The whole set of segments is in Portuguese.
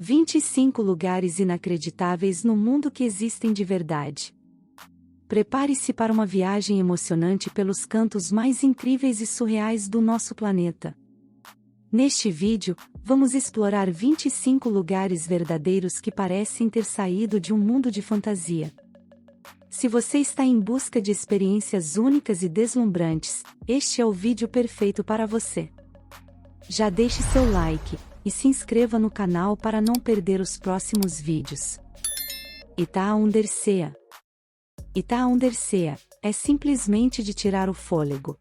25 lugares inacreditáveis no mundo que existem de verdade. Prepare-se para uma viagem emocionante pelos cantos mais incríveis e surreais do nosso planeta. Neste vídeo, vamos explorar 25 lugares verdadeiros que parecem ter saído de um mundo de fantasia. Se você está em busca de experiências únicas e deslumbrantes, este é o vídeo perfeito para você. Já deixe seu like e se inscreva no canal para não perder os próximos vídeos. Itaá-Undersea. Itaá-Undersea é simplesmente de tirar o fôlego.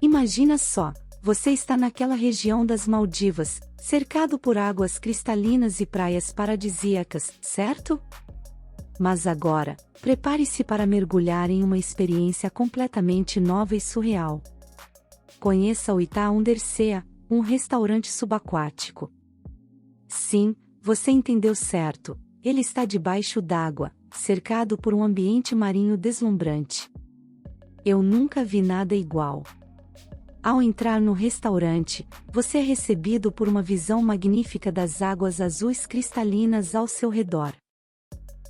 Imagina só, você está naquela região das Maldivas, cercado por águas cristalinas e praias paradisíacas, certo? Mas agora, prepare-se para mergulhar em uma experiência completamente nova e surreal. Conheça o Itaá-Undersea, um restaurante subaquático. Sim, você entendeu certo, ele está debaixo d'água, cercado por um ambiente marinho deslumbrante. Eu nunca vi nada igual. Ao entrar no restaurante, você é recebido por uma visão magnífica das águas azuis cristalinas ao seu redor.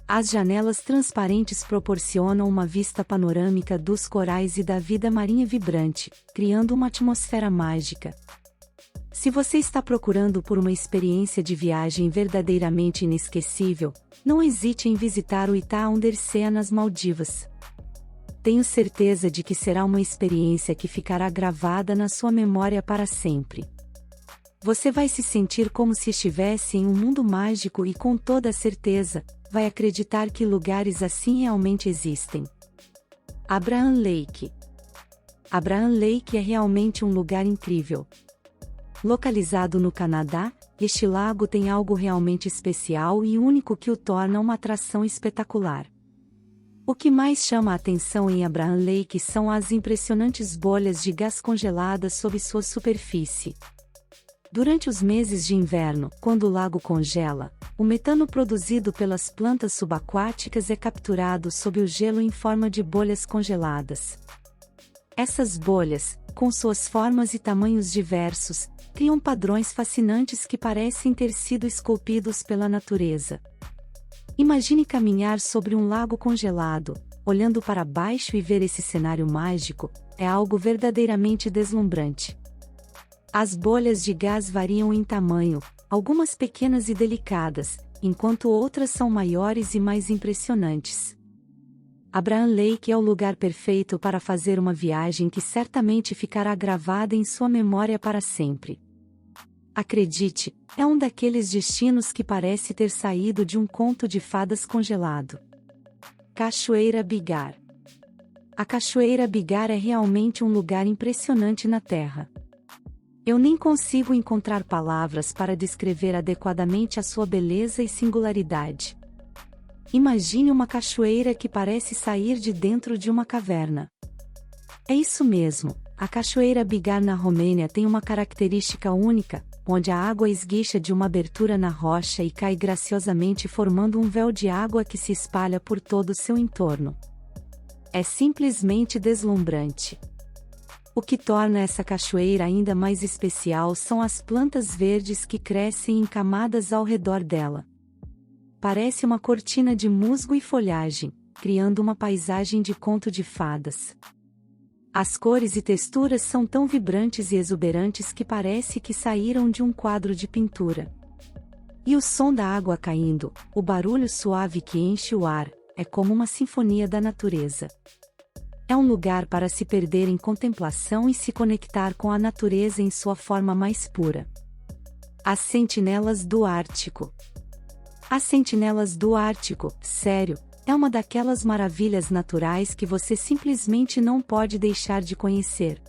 As janelas transparentes proporcionam uma vista panorâmica dos corais e da vida marinha vibrante, criando uma atmosfera mágica. Se você está procurando por uma experiência de viagem verdadeiramente inesquecível, não hesite em visitar o Itaá-Undersea nas Maldivas. Tenho certeza de que será uma experiência que ficará gravada na sua memória para sempre. Você vai se sentir como se estivesse em um mundo mágico e, com toda certeza, vai acreditar que lugares assim realmente existem. Abraham Lake. Abraham Lake é realmente um lugar incrível. Localizado no Canadá, este lago tem algo realmente especial e único que o torna uma atração espetacular. O que mais chama a atenção em Abraham Lake são as impressionantes bolhas de gás congeladas sob sua superfície. Durante os meses de inverno, quando o lago congela, o metano produzido pelas plantas subaquáticas é capturado sob o gelo em forma de bolhas congeladas. Essas bolhas, com suas formas e tamanhos diversos, criam padrões fascinantes que parecem ter sido esculpidos pela natureza. Imagine caminhar sobre um lago congelado, olhando para baixo e ver esse cenário mágico, é algo verdadeiramente deslumbrante. As bolhas de gás variam em tamanho, algumas pequenas e delicadas, enquanto outras são maiores e mais impressionantes. Abraham Lake é o lugar perfeito para fazer uma viagem que certamente ficará gravada em sua memória para sempre. Acredite, é um daqueles destinos que parece ter saído de um conto de fadas congelado. Cachoeira Bigar. A Cachoeira Bigar é realmente um lugar impressionante na Terra. Eu nem consigo encontrar palavras para descrever adequadamente a sua beleza e singularidade. Imagine uma cachoeira que parece sair de dentro de uma caverna. É isso mesmo, a Cachoeira Bigar na Romênia tem uma característica única, onde a água esguicha de uma abertura na rocha e cai graciosamente formando um véu de água que se espalha por todo o seu entorno. É simplesmente deslumbrante. O que torna essa cachoeira ainda mais especial são as plantas verdes que crescem em camadas ao redor dela. Parece uma cortina de musgo e folhagem, criando uma paisagem de conto de fadas. As cores e texturas são tão vibrantes e exuberantes que parece que saíram de um quadro de pintura. E o som da água caindo, o barulho suave que enche o ar, é como uma sinfonia da natureza. É um lugar para se perder em contemplação e se conectar com a natureza em sua forma mais pura. As Sentinelas do Ártico. As Sentinelas do Ártico, sério, é uma daquelas maravilhas naturais que você simplesmente não pode deixar de conhecer.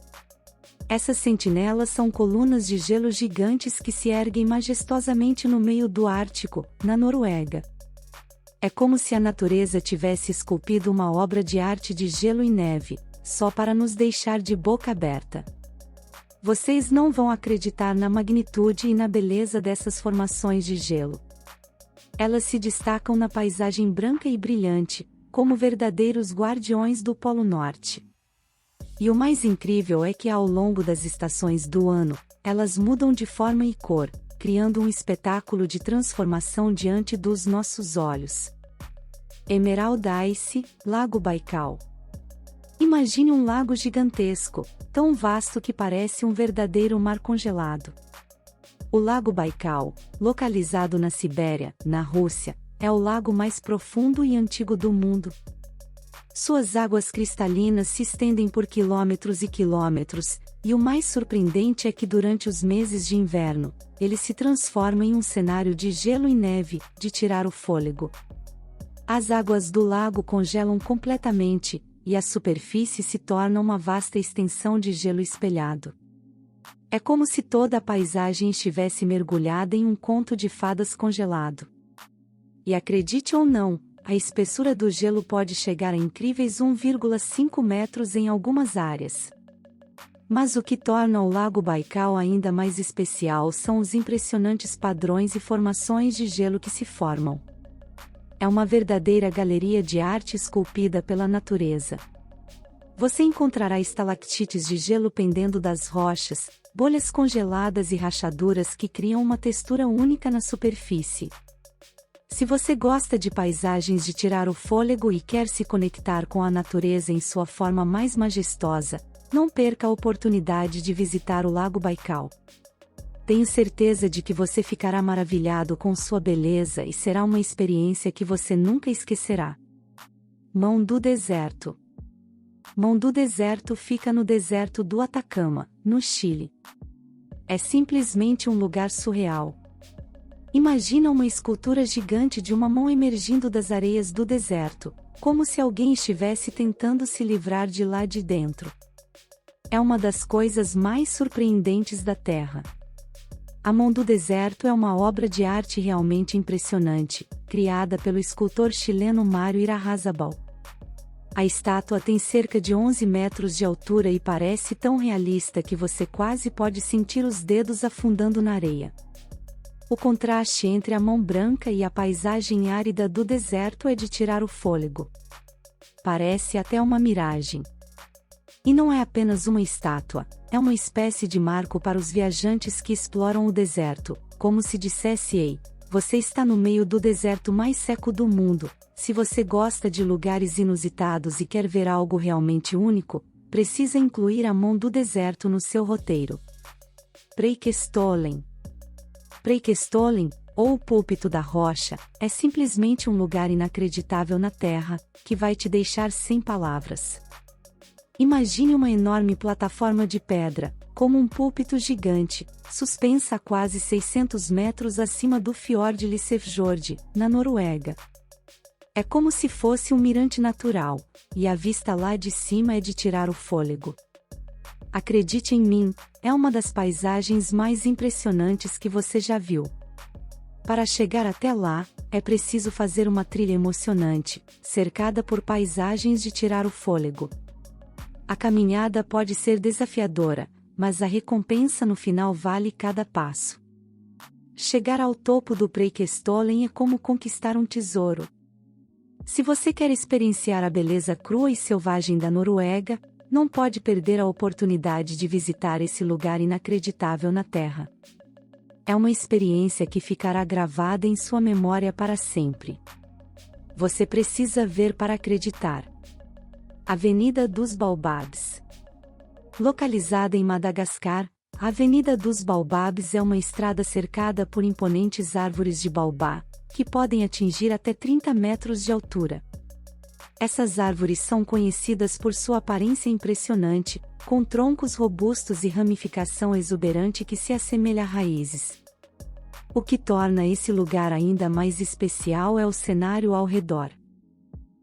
Essas sentinelas são colunas de gelo gigantes que se erguem majestosamente no meio do Ártico, na Noruega. É como se a natureza tivesse esculpido uma obra de arte de gelo e neve, só para nos deixar de boca aberta. Vocês não vão acreditar na magnitude e na beleza dessas formações de gelo. Elas se destacam na paisagem branca e brilhante, como verdadeiros guardiões do Polo Norte. E o mais incrível é que ao longo das estações do ano, elas mudam de forma e cor, criando um espetáculo de transformação diante dos nossos olhos. Emerald Ice, Lago Baikal. Imagine um lago gigantesco, tão vasto que parece um verdadeiro mar congelado. O Lago Baikal, localizado na Sibéria, na Rússia, é o lago mais profundo e antigo do mundo. Suas águas cristalinas se estendem por quilômetros e quilômetros, e o mais surpreendente é que durante os meses de inverno, ele se transforma em um cenário de gelo e neve, de tirar o fôlego. As águas do lago congelam completamente, e a superfície se torna uma vasta extensão de gelo espelhado. É como se toda a paisagem estivesse mergulhada em um conto de fadas congelado. E acredite ou não, a espessura do gelo pode chegar a incríveis 1,5 metros em algumas áreas. Mas o que torna o Lago Baikal ainda mais especial são os impressionantes padrões e formações de gelo que se formam. É uma verdadeira galeria de arte esculpida pela natureza. Você encontrará estalactites de gelo pendendo das rochas, bolhas congeladas e rachaduras que criam uma textura única na superfície. Se você gosta de paisagens de tirar o fôlego e quer se conectar com a natureza em sua forma mais majestosa, não perca a oportunidade de visitar o Lago Baikal. Tenho certeza de que você ficará maravilhado com sua beleza e será uma experiência que você nunca esquecerá. Mão do Deserto. Mão do Deserto fica no deserto do Atacama, no Chile. É simplesmente um lugar surreal. Imagina uma escultura gigante de uma mão emergindo das areias do deserto, como se alguém estivesse tentando se livrar de lá de dentro. É uma das coisas mais surpreendentes da Terra. A Mão do Deserto é uma obra de arte realmente impressionante, criada pelo escultor chileno Mário Irarrázaval. A estátua tem cerca de 11 metros de altura e parece tão realista que você quase pode sentir os dedos afundando na areia. O contraste entre a mão branca e a paisagem árida do deserto é de tirar o fôlego. Parece até uma miragem. E não é apenas uma estátua, é uma espécie de marco para os viajantes que exploram o deserto, como se dissesse: ei, você está no meio do deserto mais seco do mundo. Se você gosta de lugares inusitados e quer ver algo realmente único, precisa incluir a Mão do Deserto no seu roteiro. Preikestolen. Preikestolen, ou o Púlpito da Rocha, é simplesmente um lugar inacreditável na Terra, que vai te deixar sem palavras. Imagine uma enorme plataforma de pedra, como um púlpito gigante, suspensa a quase 600 metros acima do Fiord Lissefjord, na Noruega. É como se fosse um mirante natural, e a vista lá de cima é de tirar o fôlego. Acredite em mim, é uma das paisagens mais impressionantes que você já viu. Para chegar até lá, é preciso fazer uma trilha emocionante, cercada por paisagens de tirar o fôlego. A caminhada pode ser desafiadora, mas a recompensa no final vale cada passo. Chegar ao topo do Preikestolen é como conquistar um tesouro. Se você quer experienciar a beleza crua e selvagem da Noruega, não pode perder a oportunidade de visitar esse lugar inacreditável na Terra. É uma experiência que ficará gravada em sua memória para sempre. Você precisa ver para acreditar. Avenida dos Baobabs. Localizada em Madagascar, a Avenida dos Baobabs é uma estrada cercada por imponentes árvores de baobá, que podem atingir até 30 metros de altura. Essas árvores são conhecidas por sua aparência impressionante, com troncos robustos e ramificação exuberante que se assemelha a raízes. O que torna esse lugar ainda mais especial é o cenário ao redor.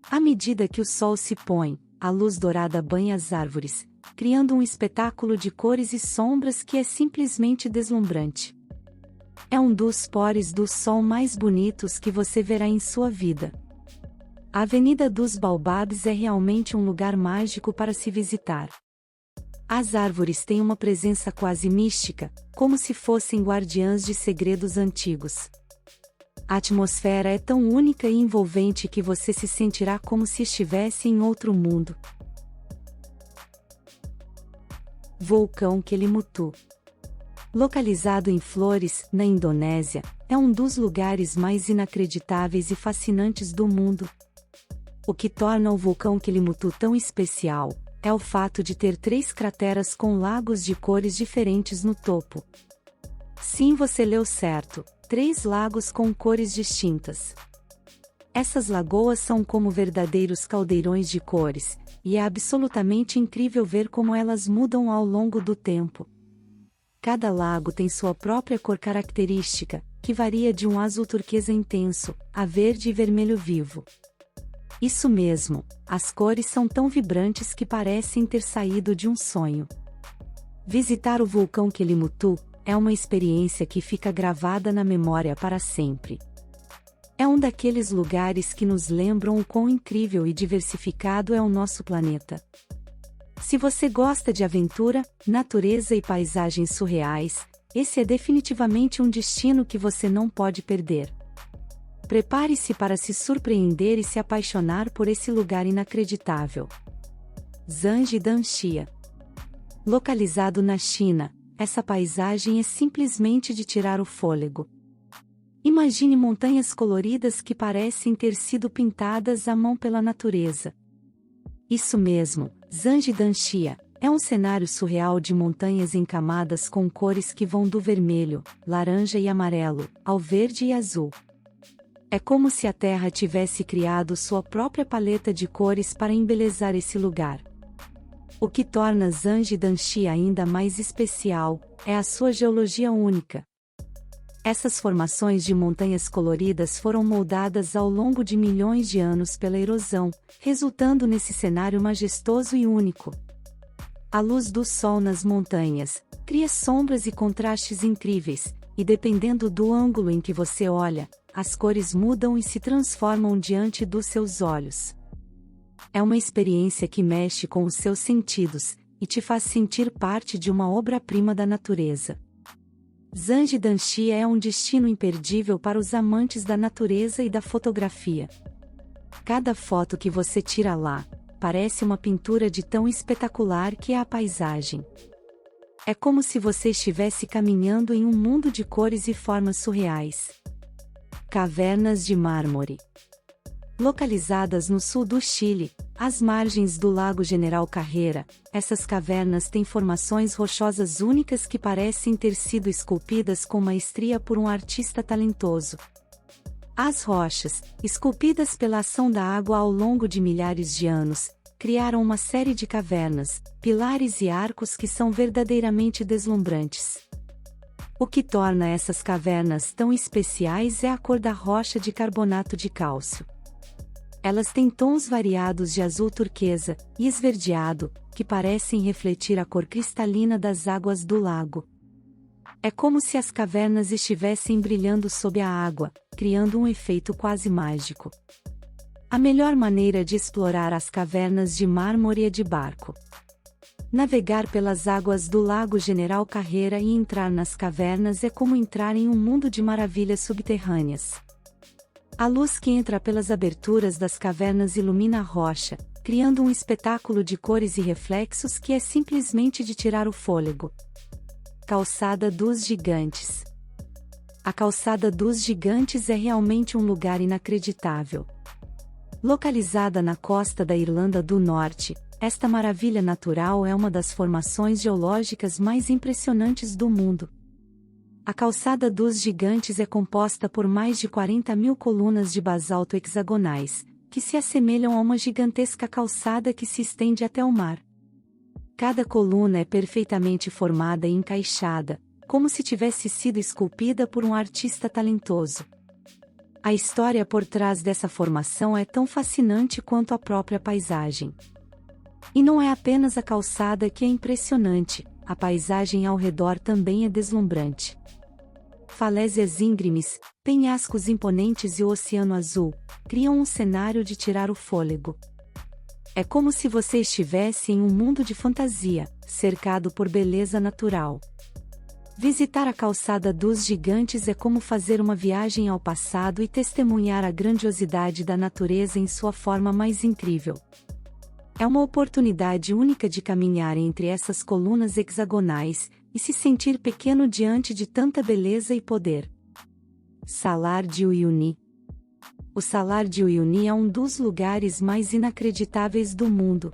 À medida que o sol se põe, a luz dourada banha as árvores, criando um espetáculo de cores e sombras que é simplesmente deslumbrante. É um dos pôres do sol mais bonitos que você verá em sua vida. A Avenida dos Baobabs é realmente um lugar mágico para se visitar. As árvores têm uma presença quase mística, como se fossem guardiãs de segredos antigos. A atmosfera é tão única e envolvente que você se sentirá como se estivesse em outro mundo. Vulcão Kelimutu. Localizado em Flores, na Indonésia, é um dos lugares mais inacreditáveis e fascinantes do mundo. O que torna o vulcão Kelimutu tão especial é o fato de ter 3 crateras com lagos de cores diferentes no topo. Sim, você leu certo, 3 lagos com cores distintas. Essas lagoas são como verdadeiros caldeirões de cores, e é absolutamente incrível ver como elas mudam ao longo do tempo. Cada lago tem sua própria cor característica, que varia de um azul turquesa intenso, a verde e vermelho vivo. Isso mesmo, as cores são tão vibrantes que parecem ter saído de um sonho. Visitar o vulcão Kelimutu é uma experiência que fica gravada na memória para sempre. É um daqueles lugares que nos lembram o quão incrível e diversificado é o nosso planeta. Se você gosta de aventura, natureza e paisagens surreais, esse é definitivamente um destino que você não pode perder. Prepare-se para se surpreender e se apaixonar por esse lugar inacreditável. Zhangjiang Danxia. Localizado na China, essa paisagem é simplesmente de tirar o fôlego. Imagine montanhas coloridas que parecem ter sido pintadas à mão pela natureza. Isso mesmo, Zhangjiang Danxia é um cenário surreal de montanhas em camadas com cores que vão do vermelho, laranja e amarelo, ao verde e azul. É como se a Terra tivesse criado sua própria paleta de cores para embelezar esse lugar. O que torna Zhangjiang Danxia ainda mais especial é a sua geologia única. Essas formações de montanhas coloridas foram moldadas ao longo de milhões de anos pela erosão, resultando nesse cenário majestoso e único. A luz do sol nas montanhas cria sombras e contrastes incríveis, e dependendo do ângulo em que você olha, as cores mudam e se transformam diante dos seus olhos. É uma experiência que mexe com os seus sentidos, e te faz sentir parte de uma obra-prima da natureza. Zhangjiang Danxia é um destino imperdível para os amantes da natureza e da fotografia. Cada foto que você tira lá, parece uma pintura de tão espetacular que é a paisagem. É como se você estivesse caminhando em um mundo de cores e formas surreais. Cavernas de mármore. Localizadas no sul do Chile, às margens do Lago General Carreira, essas cavernas têm formações rochosas únicas que parecem ter sido esculpidas com maestria por um artista talentoso. As rochas, esculpidas pela ação da água ao longo de milhares de anos, criaram uma série de cavernas, pilares e arcos que são verdadeiramente deslumbrantes. O que torna essas cavernas tão especiais é a cor da rocha de carbonato de cálcio. Elas têm tons variados de azul turquesa e esverdeado, que parecem refletir a cor cristalina das águas do lago. É como se as cavernas estivessem brilhando sob a água, criando um efeito quase mágico. A melhor maneira de explorar as cavernas de mármore é de barco. Navegar pelas águas do Lago General Carreira e entrar nas cavernas é como entrar em um mundo de maravilhas subterrâneas. A luz que entra pelas aberturas das cavernas ilumina a rocha, criando um espetáculo de cores e reflexos que é simplesmente de tirar o fôlego. Calçada dos Gigantes. A Calçada dos Gigantes é realmente um lugar inacreditável. Localizada na costa da Irlanda do Norte, esta maravilha natural é uma das formações geológicas mais impressionantes do mundo. A Calçada dos Gigantes é composta por mais de 40.000 colunas de basalto hexagonais, que se assemelham a uma gigantesca calçada que se estende até o mar. Cada coluna é perfeitamente formada e encaixada, como se tivesse sido esculpida por um artista talentoso. A história por trás dessa formação é tão fascinante quanto a própria paisagem. E não é apenas a calçada que é impressionante, a paisagem ao redor também é deslumbrante. Falésias íngremes, penhascos imponentes e o oceano azul criam um cenário de tirar o fôlego. É como se você estivesse em um mundo de fantasia, cercado por beleza natural. Visitar a Calçada dos Gigantes é como fazer uma viagem ao passado e testemunhar a grandiosidade da natureza em sua forma mais incrível. É uma oportunidade única de caminhar entre essas colunas hexagonais, e se sentir pequeno diante de tanta beleza e poder. Salar de Uyuni. O Salar de Uyuni é um dos lugares mais inacreditáveis do mundo.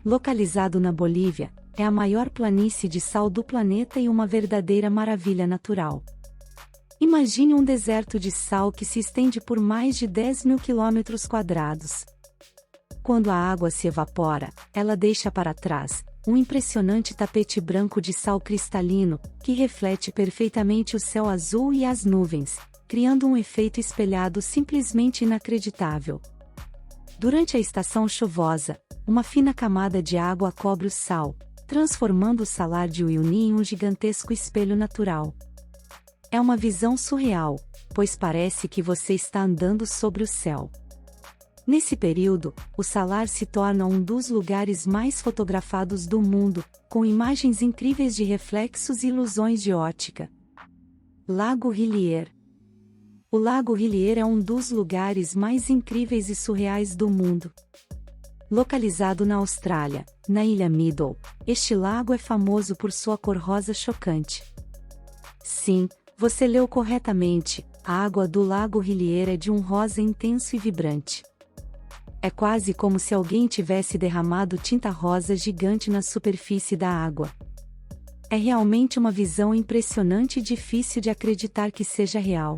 Localizado na Bolívia, é a maior planície de sal do planeta e uma verdadeira maravilha natural. Imagine um deserto de sal que se estende por mais de 10.000 km². Quando a água se evapora, ela deixa para trás um impressionante tapete branco de sal cristalino, que reflete perfeitamente o céu azul e as nuvens, criando um efeito espelhado simplesmente inacreditável. Durante a estação chuvosa, uma fina camada de água cobre o sal, transformando o Salar de Uyuni em um gigantesco espelho natural. É uma visão surreal, pois parece que você está andando sobre o céu. Nesse período, o salar se torna um dos lugares mais fotografados do mundo, com imagens incríveis de reflexos e ilusões de ótica. Lago Hillier. O Lago Hillier é um dos lugares mais incríveis e surreais do mundo. Localizado na Austrália, na ilha Middle, este lago é famoso por sua cor rosa chocante. Sim, você leu corretamente, a água do Lago Hillier é de um rosa intenso e vibrante. É quase como se alguém tivesse derramado tinta rosa gigante na superfície da água. É realmente uma visão impressionante e difícil de acreditar que seja real.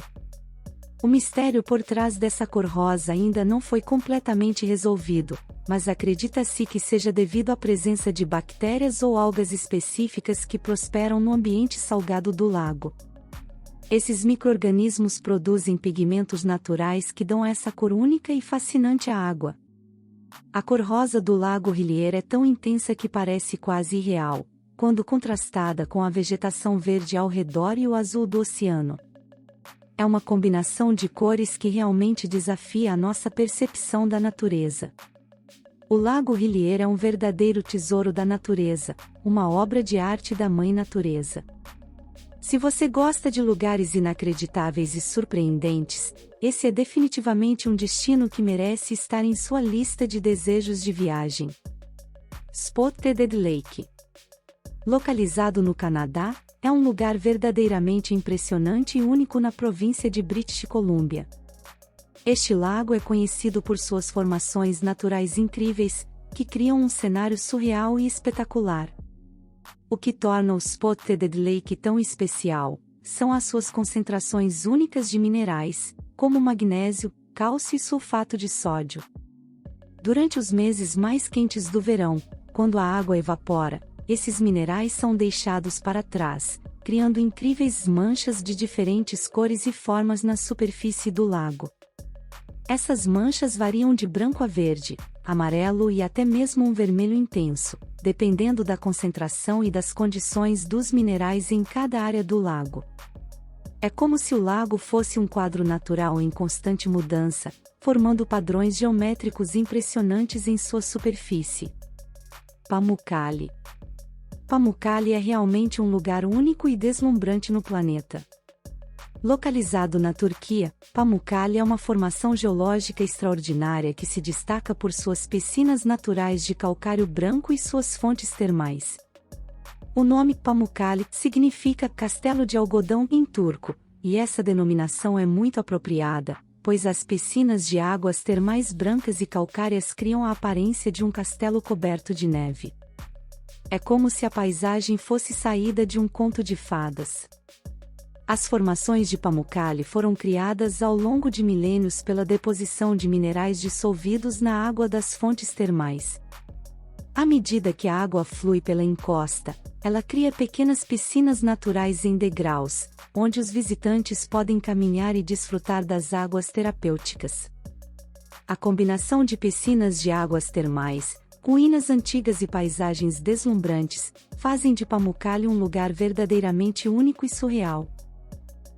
O mistério por trás dessa cor rosa ainda não foi completamente resolvido, mas acredita-se que seja devido à presença de bactérias ou algas específicas que prosperam no ambiente salgado do lago. Esses micro-organismos produzem pigmentos naturais que dão essa cor única e fascinante à água. A cor rosa do Lago Hillier é tão intensa que parece quase irreal, quando contrastada com a vegetação verde ao redor e o azul do oceano. É uma combinação de cores que realmente desafia a nossa percepção da natureza. O Lago Hillier é um verdadeiro tesouro da natureza, uma obra de arte da Mãe Natureza. Se você gosta de lugares inacreditáveis e surpreendentes, esse é definitivamente um destino que merece estar em sua lista de desejos de viagem. Spotted Lake. Localizado no Canadá, é um lugar verdadeiramente impressionante e único na província de British Columbia. Este lago é conhecido por suas formações naturais incríveis, que criam um cenário surreal e espetacular. O que torna o Spotted Lake tão especial são as suas concentrações únicas de minerais, como magnésio, cálcio e sulfato de sódio. Durante os meses mais quentes do verão, quando a água evapora, esses minerais são deixados para trás, criando incríveis manchas de diferentes cores e formas na superfície do lago. Essas manchas variam de branco a verde, amarelo e até mesmo um vermelho intenso, dependendo da concentração e das condições dos minerais em cada área do lago. É como se o lago fosse um quadro natural em constante mudança, formando padrões geométricos impressionantes em sua superfície. Pamukkale. Pamukkale é realmente um lugar único e deslumbrante no planeta. Localizado na Turquia, Pamukkale é uma formação geológica extraordinária que se destaca por suas piscinas naturais de calcário branco e suas fontes termais. O nome Pamukkale significa castelo de algodão em turco, e essa denominação é muito apropriada, pois as piscinas de águas termais brancas e calcárias criam a aparência de um castelo coberto de neve. É como se a paisagem fosse saída de um conto de fadas. As formações de Pamukkale foram criadas ao longo de milênios pela deposição de minerais dissolvidos na água das fontes termais. À medida que a água flui pela encosta, ela cria pequenas piscinas naturais em degraus, onde os visitantes podem caminhar e desfrutar das águas terapêuticas. A combinação de piscinas de águas termais, ruínas antigas e paisagens deslumbrantes, fazem de Pamukkale um lugar verdadeiramente único e surreal.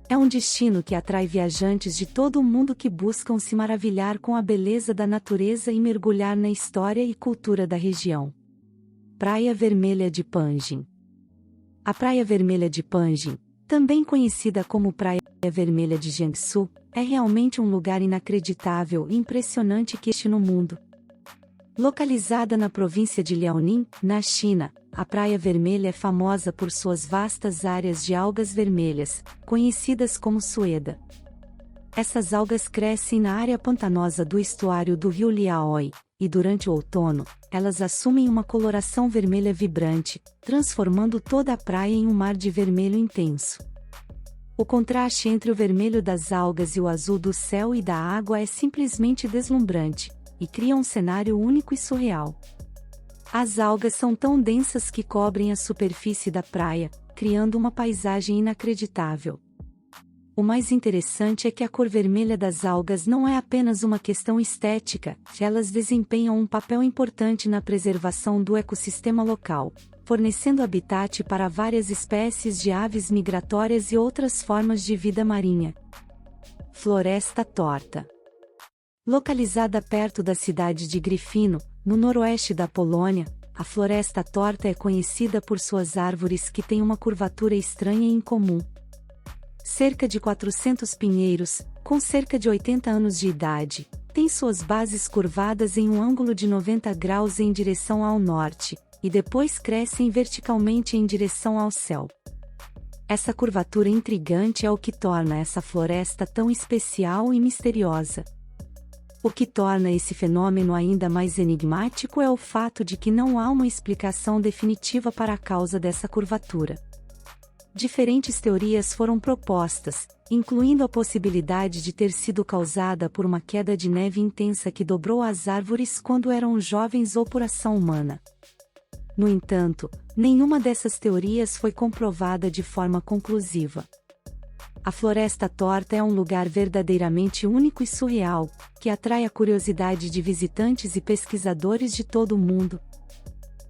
É um destino que atrai viajantes de todo o mundo que buscam se maravilhar com a beleza da natureza e mergulhar na história e cultura da região. Praia Vermelha de Panjin. A Praia Vermelha de Panjin, também conhecida como Praia Vermelha de Jiangsu, é realmente um lugar inacreditável e impressionante que existe no mundo. Localizada na província de Liaoning, na China, a Praia Vermelha é famosa por suas vastas áreas de algas vermelhas, conhecidas como sueda. Essas algas crescem na área pantanosa do estuário do rio Liaoi, e durante o outono, elas assumem uma coloração vermelha vibrante, transformando toda a praia em um mar de vermelho intenso. O contraste entre o vermelho das algas e o azul do céu e da água é simplesmente deslumbrante, e cria um cenário único e surreal. As algas são tão densas que cobrem a superfície da praia, criando uma paisagem inacreditável. O mais interessante é que a cor vermelha das algas não é apenas uma questão estética, elas desempenham um papel importante na preservação do ecossistema local, fornecendo habitat para várias espécies de aves migratórias e outras formas de vida marinha. Floresta Torta. Localizada perto da cidade de Gryfino, no noroeste da Polônia, a Floresta Torta é conhecida por suas árvores que têm uma curvatura estranha e incomum. Cerca de 400 pinheiros, com cerca de 80 anos de idade, têm suas bases curvadas em um ângulo de 90 graus em direção ao norte, e depois crescem verticalmente em direção ao céu. Essa curvatura intrigante é o que torna essa floresta tão especial e misteriosa. O que torna esse fenômeno ainda mais enigmático é o fato de que não há uma explicação definitiva para a causa dessa curvatura. Diferentes teorias foram propostas, incluindo a possibilidade de ter sido causada por uma queda de neve intensa que dobrou as árvores quando eram jovens ou por ação humana. No entanto, nenhuma dessas teorias foi comprovada de forma conclusiva. A Floresta Torta é um lugar verdadeiramente único e surreal, que atrai a curiosidade de visitantes e pesquisadores de todo o mundo.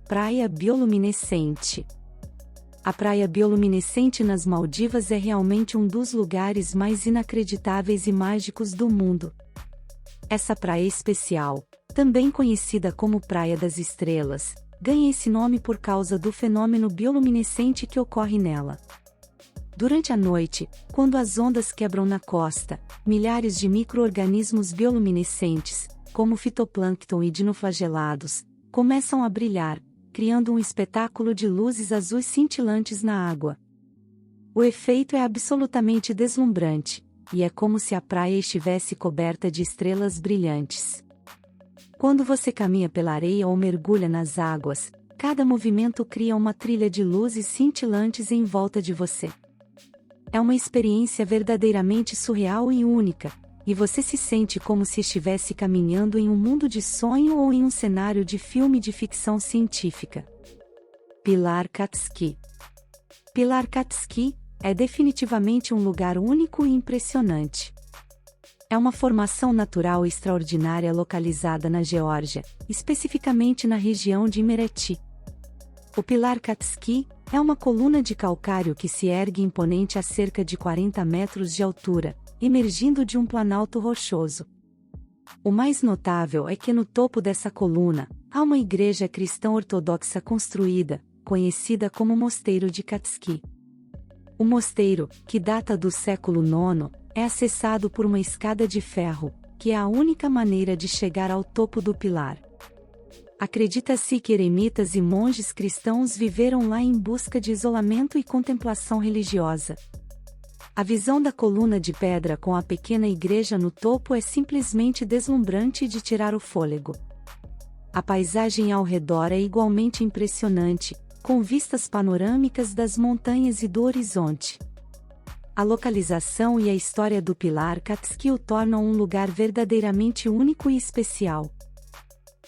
Praia Bioluminescente. A Praia Bioluminescente nas Maldivas é realmente um dos lugares mais inacreditáveis e mágicos do mundo. Essa praia especial, também conhecida como Praia das Estrelas, ganha esse nome por causa do fenômeno bioluminescente que ocorre nela. Durante a noite, quando as ondas quebram na costa, milhares de micro-organismos bioluminescentes, como fitoplâncton e dinoflagelados, começam a brilhar, criando um espetáculo de luzes azuis cintilantes na água. O efeito é absolutamente deslumbrante, e é como se a praia estivesse coberta de estrelas brilhantes. Quando você caminha pela areia ou mergulha nas águas, cada movimento cria uma trilha de luzes cintilantes em volta de você. É uma experiência verdadeiramente surreal e única, e você se sente como se estivesse caminhando em um mundo de sonho ou em um cenário de filme de ficção científica. Pilar Katski. Pilar Katski é definitivamente um lugar único e impressionante. É uma formação natural extraordinária localizada na Geórgia, especificamente na região de Imereti. O Pilar Katski é uma coluna de calcário que se ergue imponente a cerca de 40 metros de altura, emergindo de um planalto rochoso. O mais notável é que no topo dessa coluna, há uma igreja cristã ortodoxa construída, conhecida como Mosteiro de Katski. O mosteiro, que data do século IX, é acessado por uma escada de ferro, que é a única maneira de chegar ao topo do pilar. Acredita-se que eremitas e monges cristãos viveram lá em busca de isolamento e contemplação religiosa. A visão da coluna de pedra com a pequena igreja no topo é simplesmente deslumbrante e de tirar o fôlego. A paisagem ao redor é igualmente impressionante, com vistas panorâmicas das montanhas e do horizonte. A localização e a história do Pilar Katski o tornam um lugar verdadeiramente único e especial.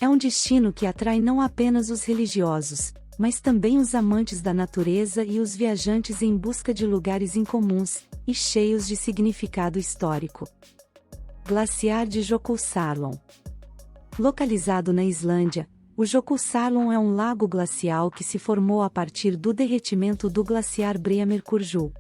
É um destino que atrai não apenas os religiosos, mas também os amantes da natureza e os viajantes em busca de lugares incomuns e cheios de significado histórico. Glaciar de Jökulsárlón. Localizado na Islândia, o Jökulsárlón é um lago glacial que se formou a partir do derretimento do glaciar Breiðamerkurgil.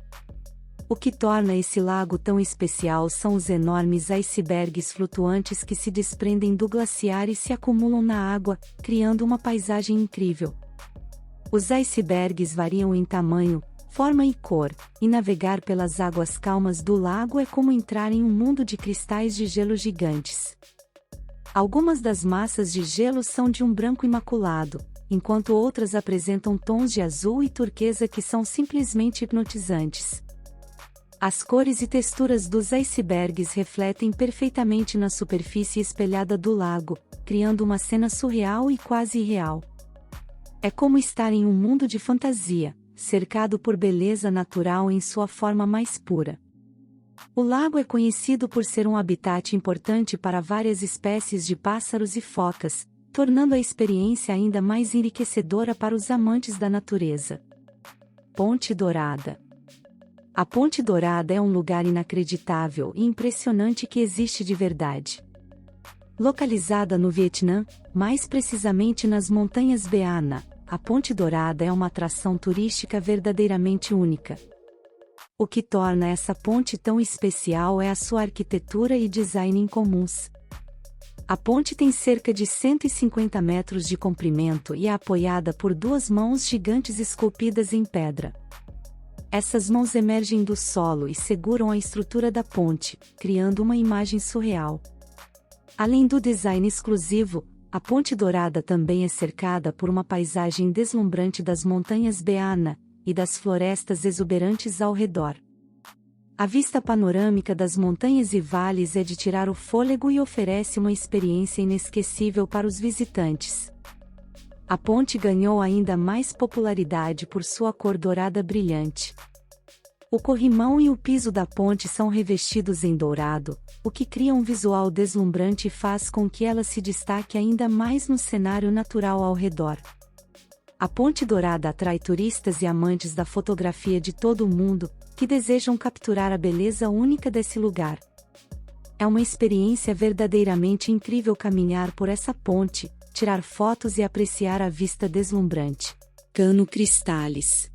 O que torna esse lago tão especial são os enormes icebergs flutuantes que se desprendem do glaciar e se acumulam na água, criando uma paisagem incrível. Os icebergs variam em tamanho, forma e cor, e navegar pelas águas calmas do lago é como entrar em um mundo de cristais de gelo gigantes. Algumas das massas de gelo são de um branco imaculado, enquanto outras apresentam tons de azul e turquesa que são simplesmente hipnotizantes. As cores e texturas dos icebergs refletem perfeitamente na superfície espelhada do lago, criando uma cena surreal e quase irreal. É como estar em um mundo de fantasia, cercado por beleza natural em sua forma mais pura. O lago é conhecido por ser um habitat importante para várias espécies de pássaros e focas, tornando a experiência ainda mais enriquecedora para os amantes da natureza. Ponte Dourada. A Ponte Dourada é um lugar inacreditável e impressionante que existe de verdade. Localizada no Vietnã, mais precisamente nas montanhas Beana, a Ponte Dourada é uma atração turística verdadeiramente única. O que torna essa ponte tão especial é a sua arquitetura e design incomuns. A ponte tem cerca de 150 metros de comprimento e é apoiada por duas mãos gigantes esculpidas em pedra. Essas mãos emergem do solo e seguram a estrutura da ponte, criando uma imagem surreal. Além do design exclusivo, a Ponte Dourada também é cercada por uma paisagem deslumbrante das montanhas Beana e das florestas exuberantes ao redor. A vista panorâmica das montanhas e vales é de tirar o fôlego e oferece uma experiência inesquecível para os visitantes. A ponte ganhou ainda mais popularidade por sua cor dourada brilhante. O corrimão e o piso da ponte são revestidos em dourado, o que cria um visual deslumbrante e faz com que ela se destaque ainda mais no cenário natural ao redor. A Ponte Dourada atrai turistas e amantes da fotografia de todo o mundo, que desejam capturar a beleza única desse lugar. É uma experiência verdadeiramente incrível caminhar por essa ponte, tirar fotos e apreciar a vista deslumbrante. Cano Cristales.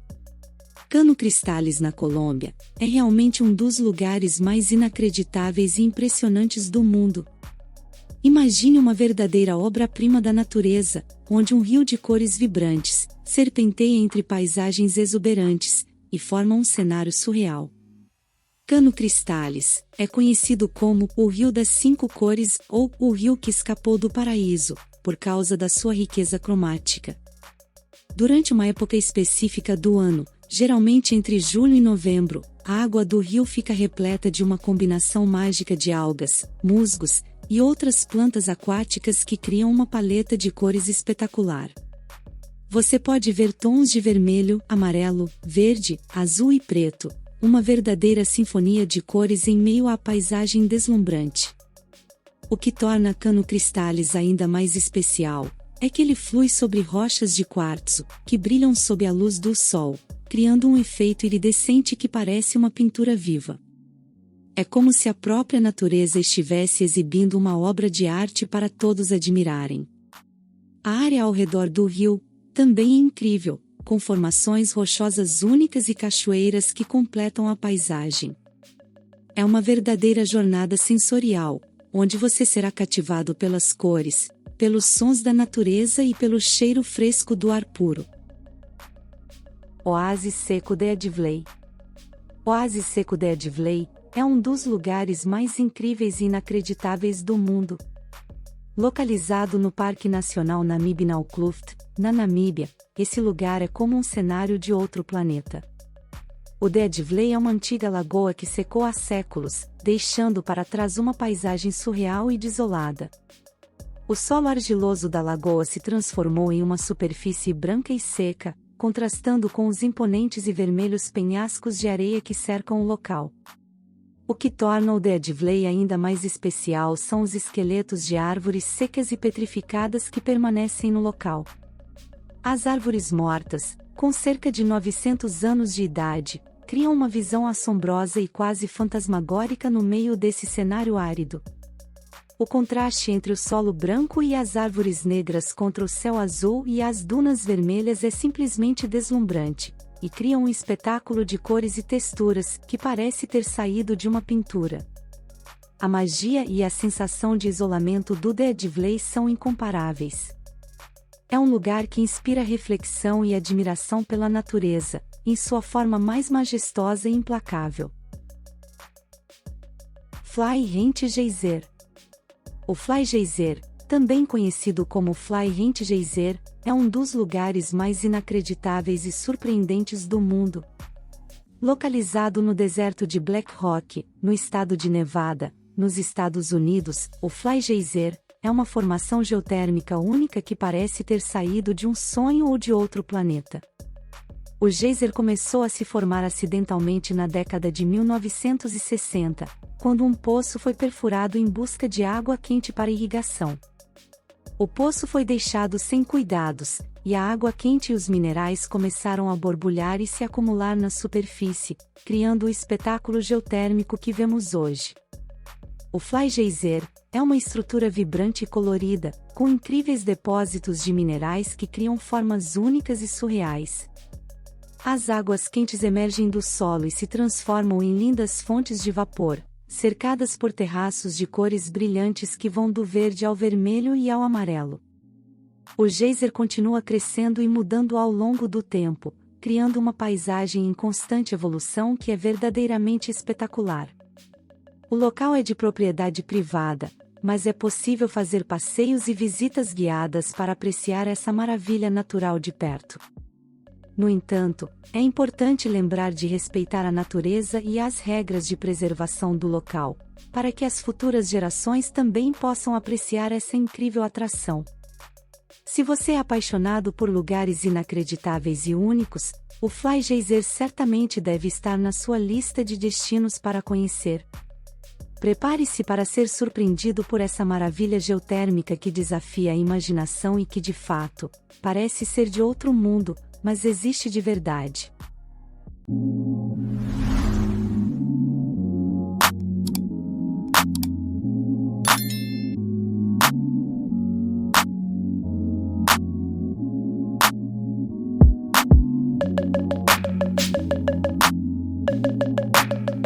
Cano Cristales na Colômbia é realmente um dos lugares mais inacreditáveis e impressionantes do mundo. Imagine uma verdadeira obra-prima da natureza, onde um rio de cores vibrantes serpenteia entre paisagens exuberantes e forma um cenário surreal. Cano Cristales é conhecido como o Rio das Cinco Cores ou o Rio que escapou do paraíso, por causa da sua riqueza cromática. Durante uma época específica do ano, geralmente entre julho e novembro, a água do rio fica repleta de uma combinação mágica de algas, musgos e outras plantas aquáticas que criam uma paleta de cores espetacular. Você pode ver tons de vermelho, amarelo, verde, azul e preto, uma verdadeira sinfonia de cores em meio à paisagem deslumbrante. O que torna Cano Cristales ainda mais especial é que ele flui sobre rochas de quartzo, que brilham sob a luz do sol, criando um efeito iridescente que parece uma pintura viva. É como se a própria natureza estivesse exibindo uma obra de arte para todos admirarem. A área ao redor do rio também é incrível, com formações rochosas únicas e cachoeiras que completam a paisagem. É uma verdadeira jornada sensorial, onde você será cativado pelas cores, pelos sons da natureza e pelo cheiro fresco do ar puro. Oásis Seco de Adivlay. Oásis Seco de Adivlay é um dos lugares mais incríveis e inacreditáveis do mundo. Localizado no Parque Nacional Namib-Naukluft, na Namíbia, esse lugar é como um cenário de outro planeta. O de Adivlay é uma antiga lagoa que secou há séculos, deixando para trás uma paisagem surreal e desolada. O solo argiloso da lagoa se transformou em uma superfície branca e seca, contrastando com os imponentes e vermelhos penhascos de areia que cercam o local. O que torna o de Adivlay ainda mais especial são os esqueletos de árvores secas e petrificadas que permanecem no local. As árvores mortas, com cerca de 900 anos de idade, criam uma visão assombrosa e quase fantasmagórica no meio desse cenário árido. O contraste entre o solo branco e as árvores negras contra o céu azul e as dunas vermelhas é simplesmente deslumbrante, e cria um espetáculo de cores e texturas que parece ter saído de uma pintura. A magia e a sensação de isolamento do de Adivlay são incomparáveis. É um lugar que inspira reflexão e admiração pela natureza, em sua forma mais majestosa e implacável. Fly Rent Geyser. O Fly Geyser também conhecido como Fly Hint Geyser, é um dos lugares mais inacreditáveis e surpreendentes do mundo. Localizado no deserto de Black Rock, no estado de Nevada, nos Estados Unidos, o Fly Geyser é uma formação geotérmica única que parece ter saído de um sonho ou de outro planeta. O geyser começou a se formar acidentalmente na década de 1960, quando um poço foi perfurado em busca de água quente para irrigação. O poço foi deixado sem cuidados, e a água quente e os minerais começaram a borbulhar e se acumular na superfície, criando o espetáculo geotérmico que vemos hoje. O Fly Geyser é uma estrutura vibrante e colorida, com incríveis depósitos de minerais que criam formas únicas e surreais. As águas quentes emergem do solo e se transformam em lindas fontes de vapor, cercadas por terraços de cores brilhantes que vão do verde ao vermelho e ao amarelo. O geyser continua crescendo e mudando ao longo do tempo, criando uma paisagem em constante evolução que é verdadeiramente espetacular. O local é de propriedade privada, mas é possível fazer passeios e visitas guiadas para apreciar essa maravilha natural de perto. No entanto, é importante lembrar de respeitar a natureza e as regras de preservação do local, para que as futuras gerações também possam apreciar essa incrível atração. Se você é apaixonado por lugares inacreditáveis e únicos, o Fly Geyser certamente deve estar na sua lista de destinos para conhecer. Prepare-se para ser surpreendido por essa maravilha geotérmica que desafia a imaginação e que de fato, parece ser de outro mundo, mas existe de verdade.